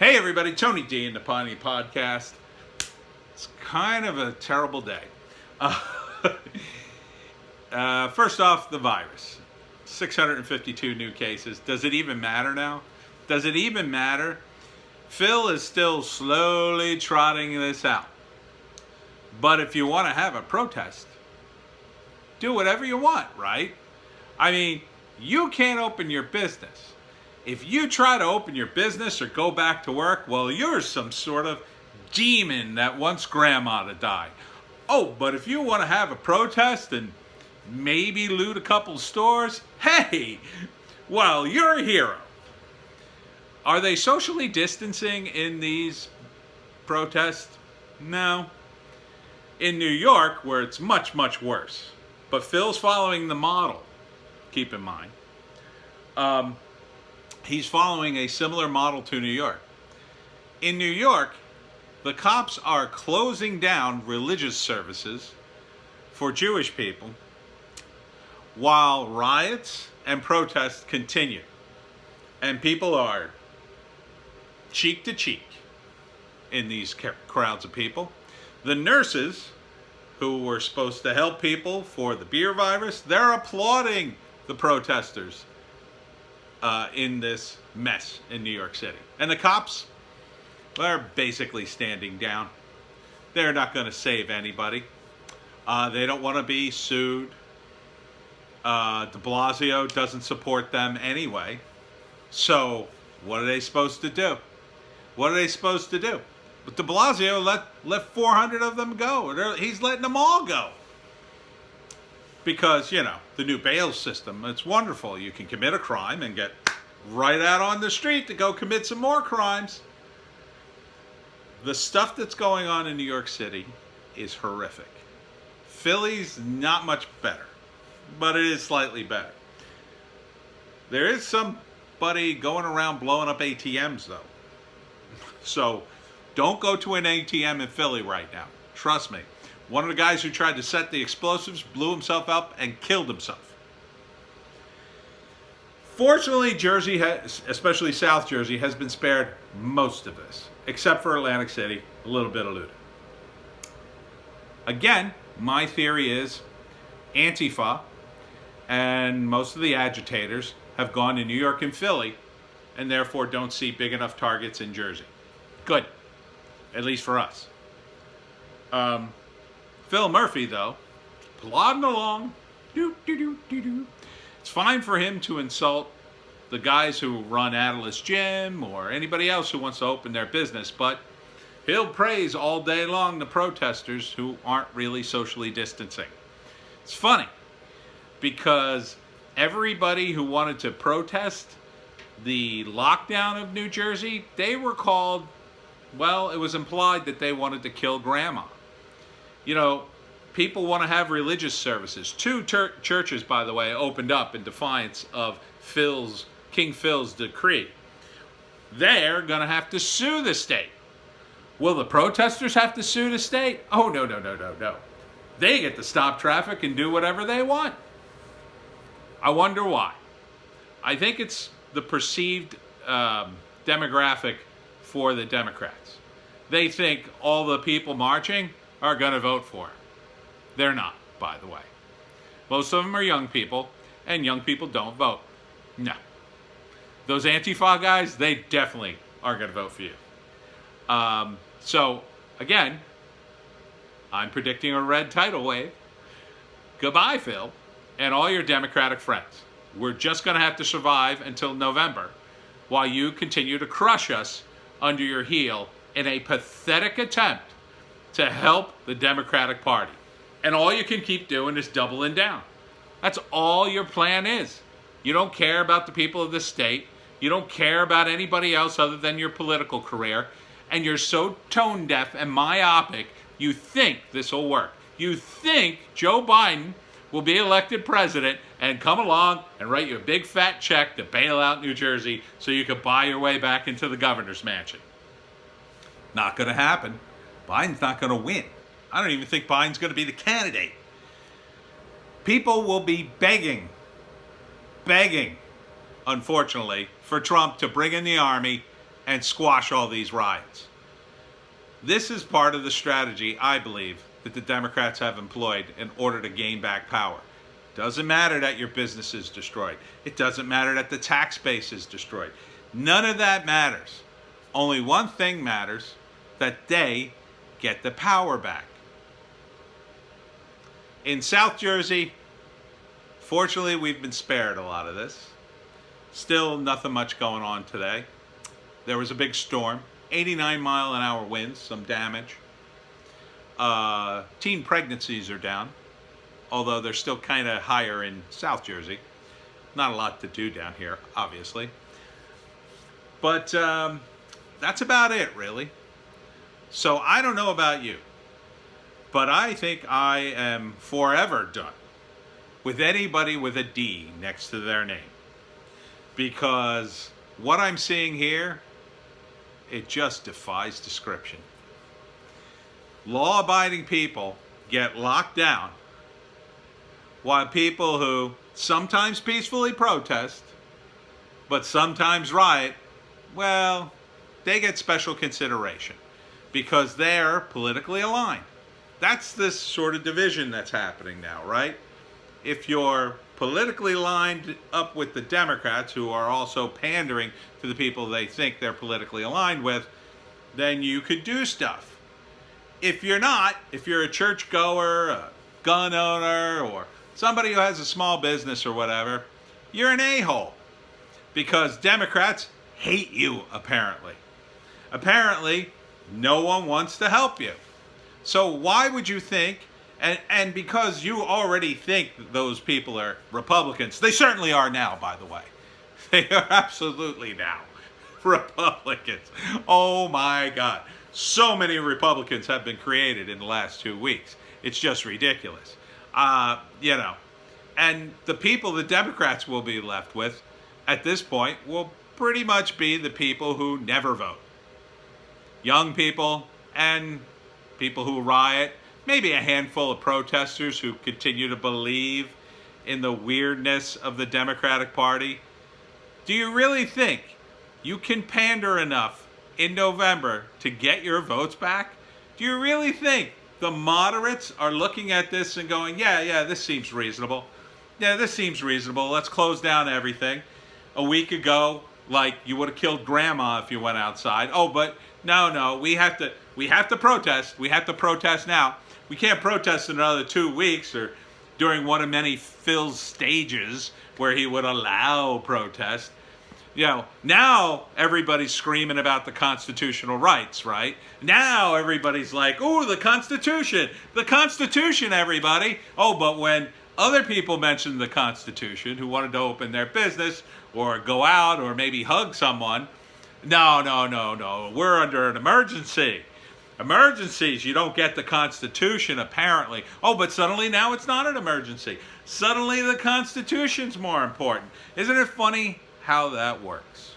Hey everybody, Tony D in the Piney podcast. It's kind of a terrible day. First off, the virus. 652 new cases. Does it even matter now? Does it even matter? Phil is still slowly trotting this out. But if you want to have a protest, do whatever you want, right? I mean, you can't open your business. If you try to open your business or go back to work, well, you're some sort of demon that wants grandma to die. Oh, but if you want to have a protest and maybe loot a couple stores, hey, well, you're a hero. Are they socially distancing in these protests? No. In New York, where it's much, much worse. But Phil's following the model, keep in mind. He's following a similar model to New York. In New York, the cops are closing down religious services for Jewish people while riots and protests continue. And people are cheek to cheek in these crowds of people. The nurses who were supposed to help people for the beer virus, they're applauding the protesters in this mess in New York City. And the cops, they're basically standing down. They're not going to save anybody. They don't want to be sued. De Blasio doesn't support them anyway. So what are they supposed to do? What are they supposed to do? But de Blasio let 400 of them go. He's letting them all go. Because, you know, the new bail system, it's wonderful. You can commit a crime and get right out on the street to go commit some more crimes. The stuff that's going on in New York City is horrific. Philly's not much better, but it is slightly better. There is somebody going around blowing up ATMs, though. So don't go to an ATM in Philly right now. Trust me. One of the guys who tried to set the explosives blew himself up and killed himself. Fortunately, Jersey, especially South Jersey, has been spared most of this, except for Atlantic City, a little bit of looting. Again, my theory is Antifa and most of the agitators have gone to New York and Philly and therefore don't see big enough targets in Jersey. Good, at least for us. Phil Murphy, though, plodding along. It's fine for him to insult the guys who run Atlas Gym or anybody else who wants to open their business, but he'll praise all day long the protesters who aren't really socially distancing. It's funny because everybody who wanted to protest the lockdown of New Jersey, they were called, well, it was implied that they wanted to kill grandma. You know, people want to have religious services. Two churches, by the way, opened up in defiance of King Phil's decree. They're going to have to sue the state. Will the protesters have to sue the state? Oh, no. They get to stop traffic and do whatever they want. I wonder why. I think it's the perceived demographic for the Democrats. They think all the people marching are going to vote for him. They're not, by the way. Most of them are young people, and young people don't vote. No. Those Antifa guys, they definitely aren't going to vote for you. So, again, I'm predicting a red tidal wave. Goodbye, Phil, and all your Democratic friends. We're just going to have to survive until November while you continue to crush us under your heel in a pathetic attempt to help the Democratic Party. And all you can keep doing is doubling down. That's all your plan is. You don't care about the people of the state. You don't care about anybody else other than your political career. And you're so tone deaf and myopic, you think this will work. You think Joe Biden will be elected president and come along and write you a big fat check to bail out New Jersey so you could buy your way back into the governor's mansion. Not going to happen. Biden's not going to win. I don't even think Biden's going to be the candidate. People will be begging, unfortunately, for Trump to bring in the army and squash all these riots. This is part of the strategy, I believe, that the Democrats have employed in order to gain back power. Doesn't matter that your business is destroyed. It doesn't matter that the tax base is destroyed. None of that matters. Only one thing matters, that they get the power back. In South Jersey, fortunately, we've been spared a lot of this. Still nothing much going on today. There was a big storm, 89-mile-an-hour winds, some damage. Teen pregnancies are down, although they're still kind of higher in South Jersey. Not a lot to do down here, obviously. But that's about it, really. So I don't know about you, but I think I am forever done with anybody with a D next to their name. Because what I'm seeing here, it just defies description. Law-abiding people get locked down, while people who sometimes peacefully protest, but sometimes riot, well, they get special consideration because they're politically aligned. That's this sort of division that's happening now, right? If you're politically lined up with the Democrats, who are also pandering to the people they think they're politically aligned with, then you could do stuff. If you're not, if you're a churchgoer, a gun owner, or somebody who has a small business or whatever, you're an a-hole. Because Democrats hate you, apparently. Apparently, no one wants to help you. So why would you think, and because you already think those people are Republicans, they certainly are now, by the way. They are absolutely now Republicans. Oh my God. So many Republicans have been created in the last 2 weeks. It's just ridiculous. And the people the Democrats will be left with at this point will pretty much be the people who never vote. Young people and people who riot, maybe a handful of protesters who continue to believe in the weirdness of the Democratic Party. Do you really think you can pander enough in November to get your votes back? Do you really think the moderates are looking at this and going, yeah, this seems reasonable. Yeah, this seems reasonable. Let's close down everything. A week ago, like, you would have killed grandma if you went outside. Oh, but no, we have to protest. We have to protest now. We can't protest in another 2 weeks or during one of many Phil's stages where he would allow protest. Now everybody's screaming about the constitutional rights, right? Now everybody's like, oh, the Constitution, everybody. Oh, but when other people mentioned the Constitution who wanted to open their business or go out or maybe hug someone, no, we're under an emergency. Emergencies, you don't get the Constitution, apparently. Oh, but suddenly now it's not an emergency. Suddenly the Constitution's more important. Isn't it funny how that works?